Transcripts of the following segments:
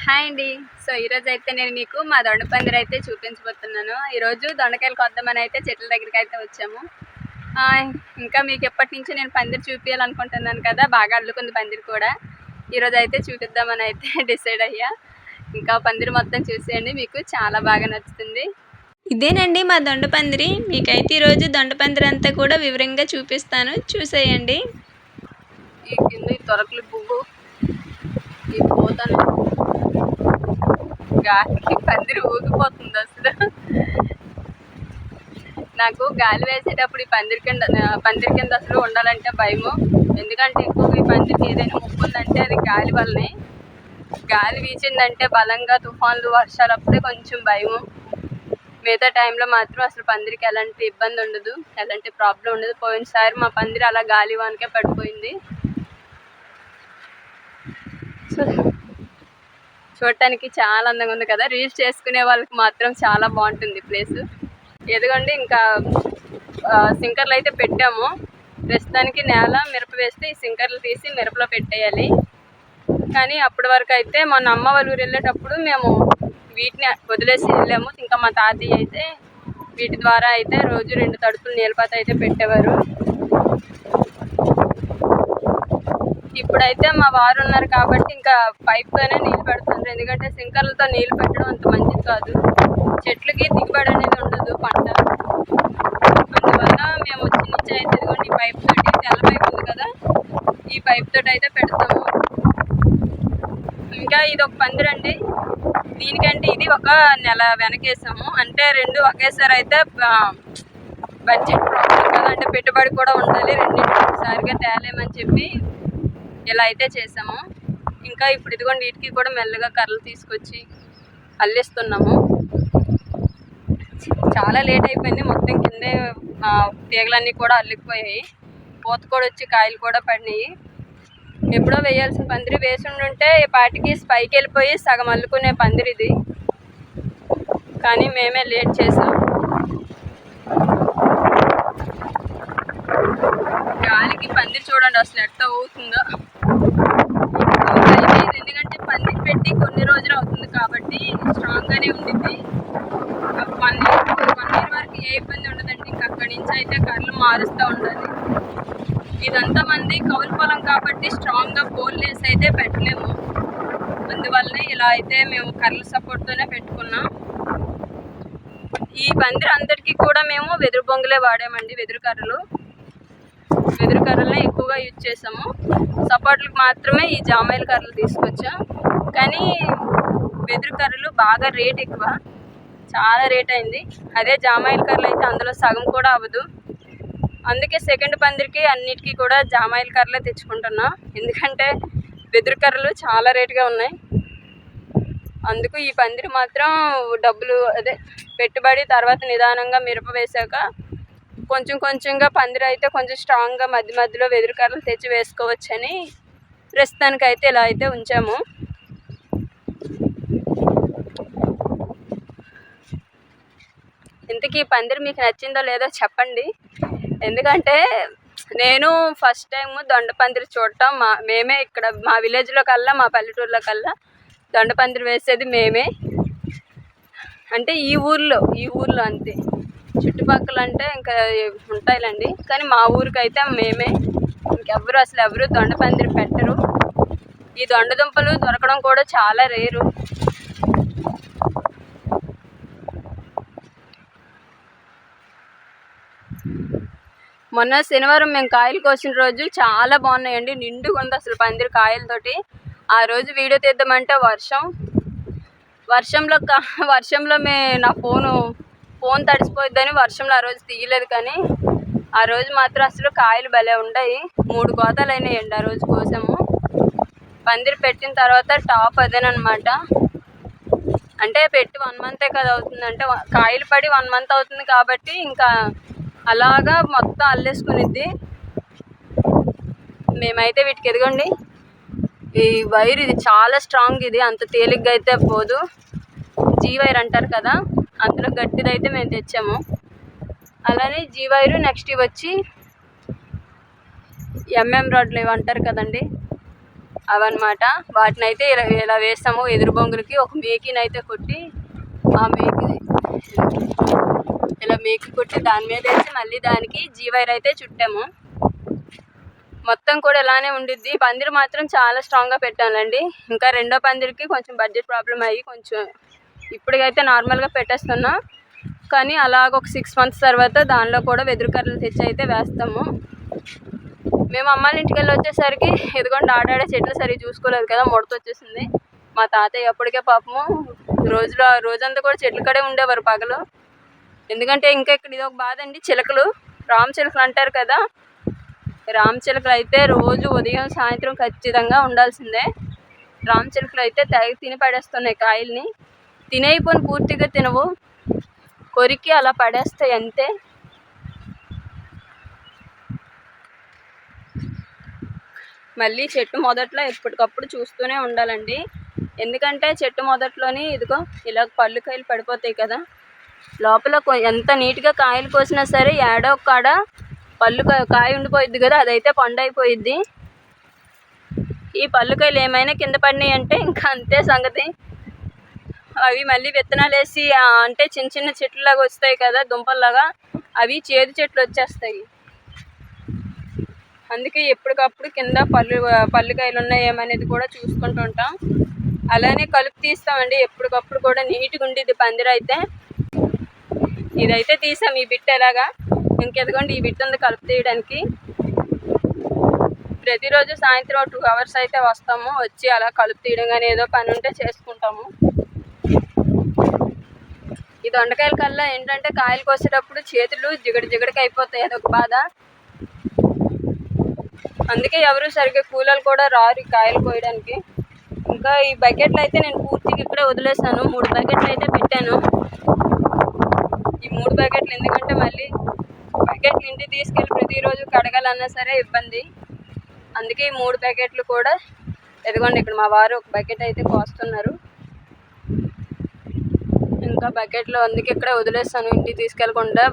Hi అండి. So ఈరోజు అయితే నేను మీకు మా దొండ పందిరి అయితే చూపించబోతున్నాను. ఈరోజు దొండకాయలు కొద్దామని అయితే చెట్ల దగ్గరికి అయితే వచ్చాము. ఇంకా మీకు ఎప్పటి నుంచి నేను పందిరి చూపించాలనుకుంటున్నాను కదా, బాగా అల్లుకుంది పందిరి కూడా. ఈరోజు అయితే చూపిద్దామని అయితే డిసైడ్ అయ్యా. ఇంకా పందిరి మొత్తం చూసేయండి, మీకు చాలా బాగా నచ్చుతుంది. ఇదేనండి మా దొండ పందిరి. మీకైతే ఈరోజు దొండ పందిరి అంతా కూడా వివరంగా చూపిస్తాను, చూసేయండి. ఈ కింద ఈ తొరకలు పువ్వు, ఈ పోతను గాలికి పందిరి ఊగిపోతుంది అసలు. నాకు గాలి వేసేటప్పుడు ఈ పందిరి కింద అసలు ఉండాలంటే భయము. ఎందుకంటే ఎక్కువగా ఈ పందిరికి ఏదైనా ముప్పు ఉందంటే అది గాలి వల్లనే. గాలి వీచిందంటే బలంగా తుఫాన్లు వర్షాలు అప్పుడే కొంచెం భయము. మిగతా టైంలో మాత్రం అసలు పందిరికి ఎలాంటి ఇబ్బంది ఉండదు, ఎలాంటి ప్రాబ్లం ఉండదు. పోయినసారి మా పందిరి అలా గాలి వానకే పడిపోయింది. చూడటానికి చాలా అందంగా ఉంది కదా, రీల్స్ చేసుకునే వాళ్ళకి మాత్రం చాలా బాగుంటుంది ప్లేస్. ఎదుగండి ఇంకా సింకర్లు అయితే పెట్టాము. ప్రస్తుతానికి నేల మిరప వేస్తే ఈ సింకర్లు తీసి మిరపలో పెట్టేయాలి. కానీ అప్పటి వరకు అయితే మొన్న అమ్మ వాళ్ళ ఊరు వెళ్ళేటప్పుడు మేము వీటిని వదిలేసి వెళ్ళాము. ఇంకా మా తాతయ్య అయితే వీటి ద్వారా అయితే రోజు 2 తడుపులు నీళ్ళపాత అయితే పెట్టేవారు. ఇప్పుడైతే మా వారు ఉన్నారు కాబట్టి ఇంకా పైప్తోనే నీళ్ళు పెడుతున్నారు. ఎందుకంటే సింకర్లతో నీళ్ళు పెట్టడం అంత మంచిది కాదు, చెట్లకి దిగుబడి అనేది ఉండదు పంట. అందువల్ల మేము వచ్చి నుంచి అయితే ఇదిగోండి ఈ పైప్ తోటి, తెల్ల పైప్ ఉంది కదా, ఈ పైప్ తోటి అయితే పెడతాము. ఇంకా ఇది ఒక పందిరండి. దీనికంటే ఇది ఒక నెల వెనకేసాము. అంటే 2 ఒకేసారి అయితే బడ్జెట్ ప్రాబ్లం కదా, అంటే పెట్టుబడి కూడా ఉండాలి, రెండింటికి ఒకసారిగా తేలేమని చెప్పి ఇలా అయితే చేసాము. ఇంకా ఇప్పుడు ఇదిగోండి వీటికి కూడా మెల్లగా కర్రలు తీసుకొచ్చి అల్లిస్తున్నాము. చాలా లేట్ అయిపోయింది, మొత్తం కిందే తీగలన్నీ కూడా అల్లిపోయాయి. పూత కూడా వచ్చి కాయలు కూడా పడినాయి. ఎప్పుడో వేయాల్సిన పందిరి వేసి ఉంటే పాటికి పైకి వెళ్ళిపోయి సగం అల్లుకునే పందిరి ఇది. కానీ మేమే లేట్ చేసాం. గాలికి పందిరి చూడండి అసలు ఎట్లా అవుతుందో. ఎందుకంటే పందిరి పెట్టి కొన్ని రోజులు అవుతుంది కాబట్టి స్ట్రాంగ్గానే ఉండింది. 1 ఇయర్ వరకు ఏ ఇబ్బంది ఉండదండి. ఇంకా అక్కడి నుంచి అయితే కర్రలు మారుస్తూ ఉండాలి. ఇదంతా మంది కౌలు పొలం కాబట్టి స్ట్రాంగ్గా పోల్ వేసి అయితే పెట్టలేము. అందువల్లనే ఇలా అయితే మేము కర్రల సపోర్ట్తోనే పెట్టుకున్నాం. ఈ పందిరి అందరికీ కూడా మేము వెదురు బొంగులే వాడామండి. వెదురు కర్రలనే ఎక్కువగా యూజ్ చేసాము. సపోర్ట్లకు మాత్రమే ఈ జామాయిల కర్రలు తీసుకొచ్చాం. కానీ వెదురు కర్రలు బాగా రేట్ ఎక్కువ, చాలా రేట్ అయింది. అదే జామాయిల కర్రలు అయితే అందులో సగం కూడా అవ్వదు. అందుకే సెకండ్ పందిరికి అన్నిటికీ కూడా జామాయిల కర్రలే తెచ్చుకుంటున్నాం. ఎందుకంటే వెదురు కర్రలు చాలా రేటుగా ఉన్నాయి. అందుకు ఈ పందిరి మాత్రం డబ్బులు పెట్టుబడి తర్వాత నిదానంగా మిరప వేసాక కొంచెంగా పందిరి అయితే కొంచెం స్ట్రాంగ్గా మధ్యలో వెదురు కర్రలు తెచ్చి వేసుకోవచ్చని ప్రస్తుతానికి అయితే ఇలా అయితే ఉంచాము. ఇంతకీ పందిరి మీకు నచ్చిందో లేదో చెప్పండి. ఎందుకంటే నేను ఫస్ట్ టైం దొండ పందిరి చూడటం. మేమే ఇక్కడ మా విలేజ్లో కల్లా, మా పల్లెటూరులో కల్లా దొండ పందిరి వేసేది మేమే. అంటే ఈ ఊర్లో అంతే. చుట్టుపక్కల అంటే ఇంకా ఉంటాయిలండి, కానీ మా ఊరికి అయితే మేమే. ఎవరు దొండ పందిరి పెట్టరు. ఈ దొండ దుంపలు దొరకడం కూడా చాలా రేరు. మొన్న శనివారం మేము కాయలు కోసిన రోజు చాలా బాగున్నాయండి, నిండుగా ఉంది అసలు పందిరి కాయలతోటి. ఆ రోజు వీడియో తీద్దామంటే వర్షంలో నా ఫోన్ తడిసిపోయిద్దని వర్షంలో ఆ రోజు తీయలేదు. కానీ ఆ రోజు మాత్రం అసలు కాయలు భలే ఉన్నాయి. 3 కోతలు అయినాయండి ఆ రోజు కోసాము. పందిరి పెట్టిన తర్వాత టాప్ అదేనమాట. అంటే పెట్టి 1 మంతే కదా అవుతుంది, అంటే కాయలు పడి 1 మంత్ అవుతుంది కాబట్టి ఇంకా అలాగా మొత్తం అల్లేసుకునిద్ది. మేమైతే వీటికి ఎదగండి ఈ వైర్, ఇది చాలా స్ట్రాంగ్, ఇది అంత తేలిగ్గా అయితే పోదు. జీ వైర్ అంటారు కదా, అందులో గట్టిదైతే మేము తెచ్చాము. అలానే జీ వైరు, నెక్స్ట్ ఇవి వచ్చి ఎంఎం రాడ్లు ఇవి అంటారు కదండి, అవన్నమాట. వాటిని అయితే ఇలా వేస్తాము. ఎదురు బొంగులకి ఒక మేకిని అయితే కొట్టి ఆ మేకి ఇలా మేకి కొట్టి దాని మీద వేసి మళ్ళీ దానికి జీవైర్ అయితే చుట్టాము. మొత్తం కూడా ఇలానే ఉండిద్ది. పందిరి మాత్రం చాలా స్ట్రాంగ్గా పెట్టానండి. ఇంకా రెండో పందిరికి కొంచెం బడ్జెట్ ప్రాబ్లం అయ్యి కొంచెం ఇప్పటికైతే నార్మల్గా పెట్టేస్తున్నా. కానీ అలాగ ఒక 6 months తర్వాత దానిలో కూడా వెదురు కర్రలు తెచ్చి అయితే వేస్తాము. మేము అమ్మాళ్ళ ఇంటికి వెళ్ళి వచ్చేసరికి ఇదిగోండి ఆడాడే చెట్లు సరిగ్గా చూసుకోలేదు కదా, ముడత వచ్చేసింది. మా తాతయ్య అప్పటికే పాపము రోజంతా కూడా చెట్ల కడే ఉండేవారు పగలు. ఎందుకంటే ఇంకా ఇక్కడ ఇది ఒక బాధ అండి, చిలకలు, రామ చిలకలు అంటారు కదా. రామ చిలకలు అయితే రోజు ఉదయం సాయంత్రం ఖచ్చితంగా ఉండాల్సిందే. రామ చిలకలు అయితే తిని పడేస్తున్నాయి కాయల్ని. తినేయిపోని పూర్తిగా తినవు, కొరికి అలా పడేస్తాయి అంతే. మళ్ళీ చెట్టు మొదట్లో ఎప్పటికప్పుడు చూస్తూనే ఉండాలండి. ఎందుకంటే చెట్టు మొదట్లోని ఇదిగో ఇలా పళ్ళు కాయలు పడిపోతాయి కదా, లోపల ఎంత నీట్గా కాయలు కోసినా సరే ఏడో కాడ పళ్ళు కాయ ఉండిపోయిద్ది కదా, అదైతే పండు అయిపోయిద్ది. ఈ పళ్ళు కాయలు ఏమైనా కింద పడినాయి అంటే ఇంకా అంతే సంగతి. అవి మళ్ళీ విత్తనాలు వేసి అంటే చిన్న చిన్న చెట్లులాగా వస్తాయి కదా, దుంపల్లాగా, అవి చేదు చెట్లు వచ్చేస్తాయి. అందుకే ఎప్పటికప్పుడు కింద పళ్ళుకాయలు ఉన్నాయి ఏమనేది కూడా చూసుకుంటూ ఉంటాం. అలానే కలుపు తీస్తామండి ఎప్పటికప్పుడు కూడా, నీట్గా ఉండేది పందిరి అయితే. ఇదైతే తీసాం ఈ బిట్ ఎలాగా. ఇంకెదగోండి ఈ బిట్ ఉంది కలుపు తీయడానికి. ప్రతిరోజు సాయంత్రం 2 hours అయితే వస్తాము, వచ్చి అలా కలుపు తీయడం కానీ ఏదో పని ఉంటే చేసుకుంటాము. ఈ దొండకాయల కల్లా ఏంటంటే కాయలు కోసేటప్పుడు చేతులు జిగడికి అయిపోతాయి, అదొక బాధ. అందుకే ఎవరు సరిగ్గా కూలీలు కూడా రారు కాయలు కోయడానికి. ఇంకా ఈ బకెట్లు అయితే నేను పూర్తిగా ఇక్కడే వదిలేసాను. 3 బకెట్లు అయితే పెట్టాను. ఈ 3 బకెట్లు ఎందుకంటే మళ్ళీ బకెట్లు ఇంటికి తీసుకెళ్ళి ప్రతిరోజు కడగాలన్నా సరే ఇబ్బంది. అందుకే ఈ 3 బకెట్లు కూడా ఎదుగోండి ఇక్కడ మా వారు ఒక బకెట్ అయితే కోస్తున్నారు. ఇంకా బకెట్లో అందుకే ఇక్కడే వదిలేస్తాను, ఇంటికి తీసుకెళ్ళకుండా.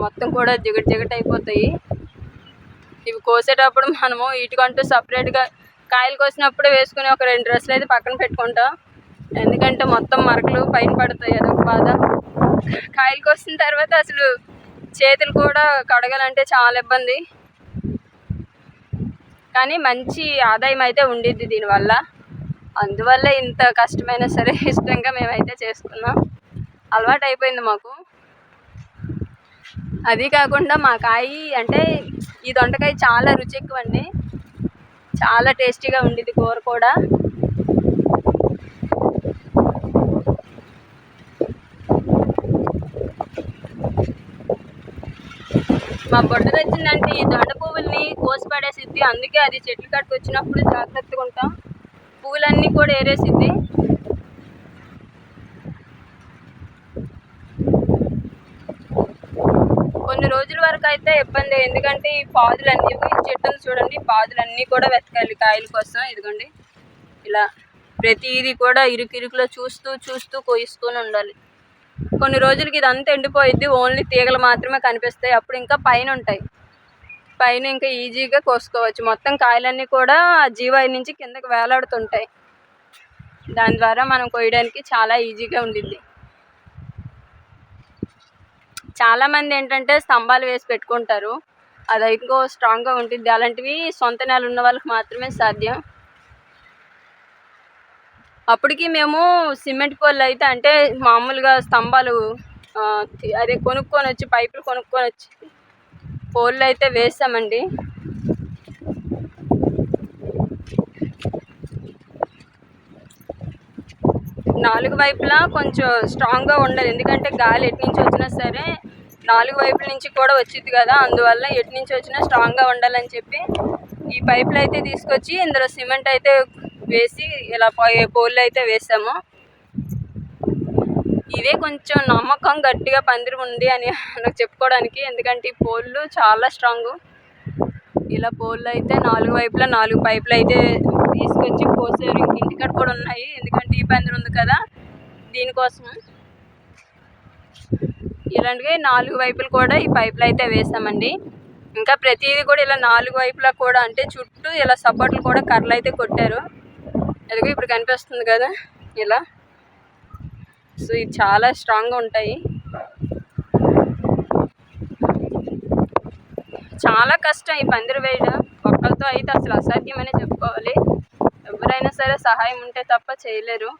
మొత్తం కూడా జిగటి అయిపోతాయి. ఇవి కోసేటప్పుడు మనము వీటికంటూ సపరేట్గా కాయలు కోసినప్పుడు వేసుకుని ఒక 2 డ్రెస్సులు అయితే పక్కన పెట్టుకుంటాం. ఎందుకంటే మొత్తం మరకలు పైన పడతాయి, అదొక బాధ. కాయలు కోసిన తర్వాత అసలు చేతులు కూడా కడగాలంటే చాలా ఇబ్బంది. కానీ మంచి ఆదాయం అయితే ఉండిద్ది దీనివల్ల. అందువల్ల ఇంత కష్టమైనా సరే ఇష్టంగా మేమైతే చేసుకున్నాం. అలవాటు అయిపోయింది మాకు. అది కాకుండా మా కాయ అంటే ఈ దొండకాయ చాలా రుచి ఎక్కువ అండి, చాలా టేస్టీగా ఉండేది కూర కూడా. మా బొడ్డ తెచ్చిందంటే ఈ దొండ పువ్వుల్ని కోసి పడేసిద్ది. అందుకే అది చెట్లు కట్టుకు వచ్చినప్పుడు జాగ్రత్తగా ఉంటాం. పువ్వులన్నీ కూడా ఏరేసిద్ది. కొన్ని రోజుల వరకు అయితే ఇబ్బంది, ఎందుకంటే ఈ పాదులన్నీ ఈ చెట్టును చూడండి, పాదులన్నీ కూడా వెతకాలి కాయల కోసం. ఇదిగోండి ఇలా ప్రతిదీ కూడా ఇరుకులో చూస్తూ కోయిస్తూనే ఉండాలి. కొన్ని రోజులకి ఇదంతా ఎండిపోయిద్ది, ఓన్లీ తీగలు మాత్రమే కనిపిస్తాయి. అప్పుడు ఇంకా పైన ఉంటాయి, పైన ఇంకా ఈజీగా కోసుకోవచ్చు. మొత్తం కాయలన్నీ కూడా జీవాయి నుంచి కిందకి వేలాడుతుంటాయి. దాని ద్వారా మనం కోయడానికి చాలా ఈజీగా ఉండిద్ది. చాలామంది ఏంటంటే స్తంభాలు వేసి పెట్టుకుంటారు, అది ఇంకో స్ట్రాంగ్గా ఉంటుంది. అలాంటివి సొంత నేల ఉన్న వాళ్ళకి మాత్రమే సాధ్యం. అప్పటికి మేము సిమెంట్ పోల్ అయితే అంటే మామూలుగా స్తంభాలు అదే పైపులు కొనుక్కొని వచ్చి పోళ్ళు అయితే వేసామండి. నాలుగు వైపులా కొంచెం స్ట్రాంగ్గా ఉండాలి, ఎందుకంటే గాలి ఎటు నుంచి వచ్చినా సరే 4 వైపుల నుంచి కూడా వచ్చింది కదా, అందువల్ల ఎటు నుంచి వచ్చినా స్ట్రాంగ్గా ఉండాలని చెప్పి ఈ పైపులు అయితే తీసుకొచ్చి ఇందులో సిమెంట్ అయితే వేసి ఇలా పోళ్ళు అయితే వేసాము. ఇదే కొంచెం నమ్మకం గట్టిగా పందిరి ఉంది అని నాకు చెప్పుకోవడానికి, ఎందుకంటే ఈ పోళ్ళు చాలా స్ట్రాంగు. ఇలా పోళ్ళు అయితే 4 వైపులా 4 పైపులు అయితే తీసుకొచ్చి కోసారు. ఇంటికాడ కూడా ఉన్నాయి, ఎందుకంటే ఈ పందిరి ఉంది కదా దీనికోసం. ఇలాంటివి 4 వైపులు కూడా ఈ పైపులు అయితే వేసామండి. ఇంకా ప్రతిదీ కూడా ఇలా 4 వైపులా కూడా అంటే చుట్టూ ఇలా సపోర్ట్లు కూడా కర్రలు అయితే కొట్టారు. ఎలాగో ఇప్పుడు కనిపిస్తుంది కదా ఇలా. సో ఇది చాలా స్ట్రాంగ్గా ఉంటాయి. చాలా కష్టం ఈ పందిరి వేయడం. ఒక్కరితో అయితే అసలు అసాధ్యమని చెప్పుకోవాలి. ఎవరైనా సరే సహాయం ఉంటే తప్ప చేయలేరు.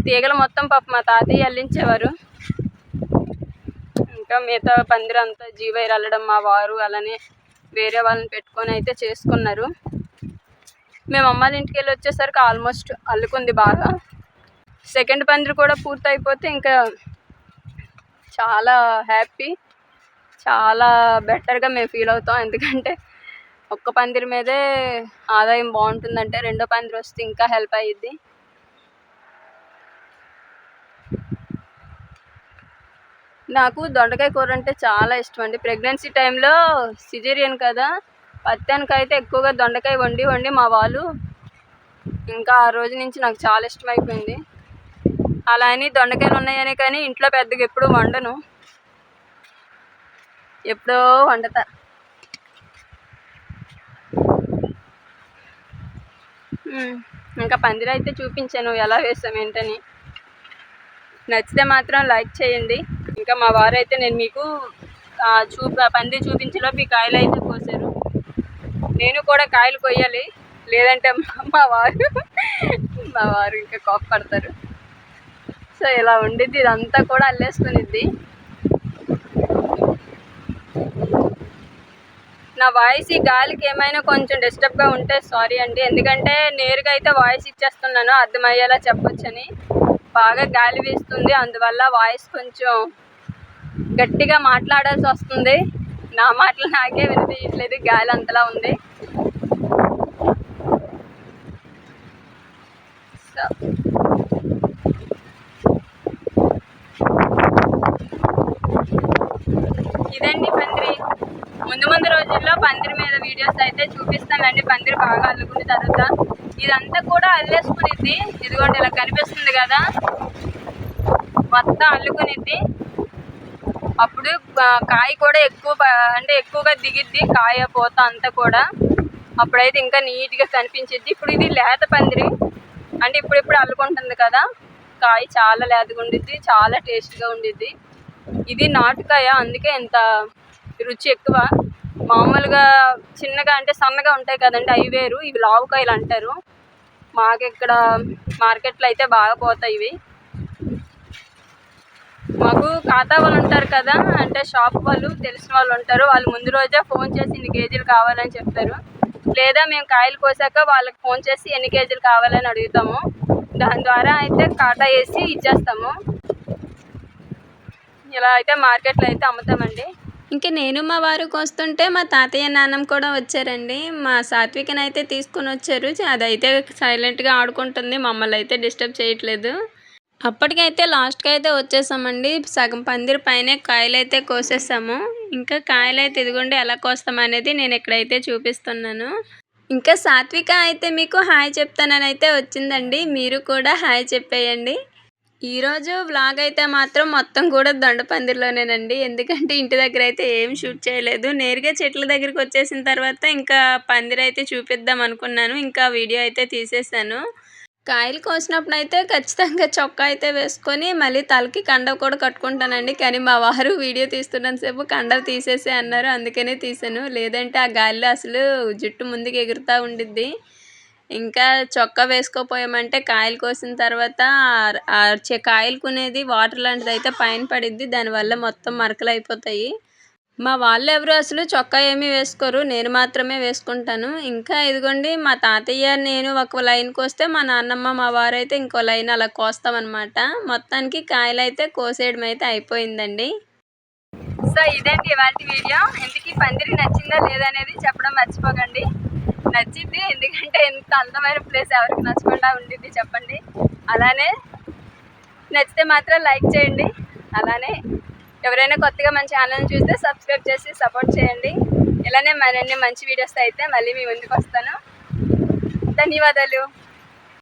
తీగలు మొత్తం పాప మా తాతయ్య అల్లించేవారు. ఇంకా మిగతా పందిరి అంతా జీవైర్ అల్లడం మా వారు అలానే వేరే వాళ్ళని పెట్టుకొని అయితే చేసుకున్నారు. మేము అమ్మాళ్ళ ఇంటికి వెళ్ళి వచ్చేసరికి ఆల్మోస్ట్ అల్లుకుంది బాగా. సెకండ్ పందిరి కూడా పూర్తి అయిపోతే ఇంకా చాలా హ్యాపీ, చాలా బెటర్గా మేము ఫీల్ అవుతాం. ఎందుకంటే ఒక్క పందిరి మీదే ఆదాయం బాగుంటుందంటే రెండో పందిరి వస్తే ఇంకా హెల్ప్ అయ్యిద్ది. నాకు దొండకాయ కూర అంటే చాలా ఇష్టం అండి. ప్రెగ్నెన్సీ టైంలో సిజేరియన్ కదా, పత్యానికైతే ఎక్కువగా దొండకాయ వండి మా వాళ్ళు ఇంకా ఆ రోజు నుంచి నాకు చాలా ఇష్టమైపోయింది. అలా అని దొండకాయలు ఉన్నాయని కానీ ఇంట్లో పెద్దగా ఎప్పుడూ వండను, ఎప్పుడో వండుతా. ఇంకా పందిరి అయితే చూపించాను ఎలా వేసాం ఏంటని. నచ్చితే మాత్రం లైక్ చేయండి. ఇంకా మా వారు అయితే నేను మీకు పందిరి చూపించేలోపు ఈ కాయలు అయితే కోసారు. నేను కూడా కాయలు కొయ్యాలి, లేదంటే మా వారు ఇంకా కోప్పడతారు. సో ఇలా ఉండిద్ది, ఇదంతా కూడా అల్లేసుకునిద్ది. నా వాయిస్ ఈ గాలికి ఏమైనా కొంచెం డిస్టర్బ్గా ఉంటే సారీ అండి. ఎందుకంటే నేరుగా అయితే వాయిస్ ఇచ్చేస్తున్నాను అర్థమయ్యేలా చెప్పొచ్చని. బాగా గాలి వీస్తుంది, అందువల్ల వాయిస్ కొంచెం గట్టిగా మాట్లాడాల్సి వస్తుంది. నా మాటలు నాకే వినిపించట్లేదు, గాలి అంతలా ఉంది. సో ఇదండి పందిరి. ముందు రోజుల్లో పందిరి మీద వీడియోస్ అయితే చూపిస్తానండి. పందిరి బాగా అల్లుకున్న తర్వాత ఇదంతా కూడా అల్లేసుకునిద్ది. ఇదిగోండి ఇలా కనిపిస్తుంది కదా, మొత్తం అల్లుకునిద్ది. అప్పుడు కాయ కూడా ఎక్కువగా దిగిద్ది, కాయ పూత అంతా కూడా. అప్పుడైతే ఇంకా నీట్గా కనిపించిద్ది. ఇప్పుడు ఇది లేత పందిరి అంటే ఇప్పుడిప్పుడు అల్లుకుంటుంది కదా, కాయ చాలా లేతగా ఉండిద్ది, చాలా టేస్ట్గా ఉండిద్ది. ఇది నాటుకాయ, అందుకే ఇంత రుచి ఎక్కువ. మామూలుగా చిన్నగా అంటే సన్నగా ఉంటాయి కదండి, అవి వేరు. ఇవి లావుకాయలు అంటారు. మాకు ఇక్కడ మార్కెట్లో అయితే బాగా పోతాయి ఇవి. మాకు ఖాతా వాళ్ళు ఉంటారు కదా, అంటే షాప్ వాళ్ళు తెలిసిన వాళ్ళు ఉంటారు. వాళ్ళు ముందు రోజే ఫోన్ చేసి ఇన్ని కేజీలు కావాలని చెప్తారు. లేదా మేము కాయలు కోసాక వాళ్ళకి ఫోన్ చేసి ఎన్ని కేజీలు కావాలని అడుగుతాము. దాని ద్వారా అయితే ఖాతా వేసి ఇచ్చేస్తాము. ఇలా అయితే మార్కెట్లో అయితే అమ్ముతామండి. ఇంకా నేను మా వారు కోస్తుంటే మా తాతయ్య నాన్నమ్మ కూడా వచ్చారండి. మా సాత్వికని అయితే తీసుకొని వచ్చారు. అదైతే సైలెంట్గా ఆడుకుంటుంది, మమ్మల్ని అయితే డిస్టర్బ్ చేయట్లేదు. అప్పటికైతే లాస్ట్కి అయితే వచ్చేసామండి. సగం పందిరి పైనే కాయలు అయితే కోసేసాము. ఇంకా కాయలు అయితే ఇదిగోండి ఎలా కోస్తామనేది నేను ఇక్కడైతే చూపిస్తున్నాను. ఇంకా సాత్విక అయితే మీకు హాయ్ చెప్తానని అయితే వచ్చిందండి. మీరు కూడా హాయ్ చెప్పేయండి. ఈరోజు వ్లాగ్ అయితే మాత్రం మొత్తం కూడా దొండపందిరిలోనేనండి. ఎందుకంటే ఇంటి దగ్గర అయితే ఏం షూట్ చేయలేదు. నేరుగా చెట్ల దగ్గరికి వచ్చేసిన తర్వాత ఇంకా పందిరి అయితే చూపిద్దాం అనుకున్నాను. ఇంకా వీడియో అయితే తీసేసాను. కాయలు కోసినప్పుడు అయితే ఖచ్చితంగా చొక్కా అయితే వేసుకొని మళ్ళీ తలకి కండవ కూడా కట్టుకుంటానండి. కానీ మా వారు వీడియో తీస్తున్నంతసేపు కండవ తీసేసే అన్నారు, అందుకనే తీసాను. లేదంటే ఆ గాలిలో అసలు జుట్టు ముందుకు ఎగురుతూ ఉండిద్ది. ఇంకా చొక్కా వేసుకోపోయామంటే కాయలు కోసిన తర్వాత కాయలు కొనేది వాటర్ లాంటిది అయితే పైన పడిద్ది, దానివల్ల మొత్తం మరకలు అయిపోతాయి. మా వాళ్ళు ఎవరు అసలు చొక్కా ఏమీ వేసుకోరు, నేను మాత్రమే వేసుకుంటాను. ఇంకా ఇదిగోండి మా తాతయ్య నేను ఒక లైన్ కోస్తే మా నాన్నమ్మ మా వారు అయితే ఇంకో లైన్ అలా కోస్తామన్నమాట. మొత్తానికి కాయలు అయితే కోసేయడం అయితే అయిపోయిందండి. సో ఇదండి ఇవాళ వీడియో. ఇంతకీ పందిరి నచ్చిందా లేదా అనేది చెప్పడం మర్చిపోకండి. నచ్చింది, ఎందుకంటే ఎంత అందమైన ప్లేస్ ఎవరికి నచ్చకుండా ఉండిద్ది చెప్పండి. అలానే నచ్చితే మాత్రం లైక్ చేయండి. అలానే ఎవరైనా కొత్తగా మన ఛానల్ని చూస్తే సబ్స్క్రైబ్ చేసి సపోర్ట్ చేయండి. ఇలానే మరిన్ని మంచి వీడియోస్ అయితే మళ్ళీ మీ ముందుకు వస్తాను. ధన్యవాదాలు.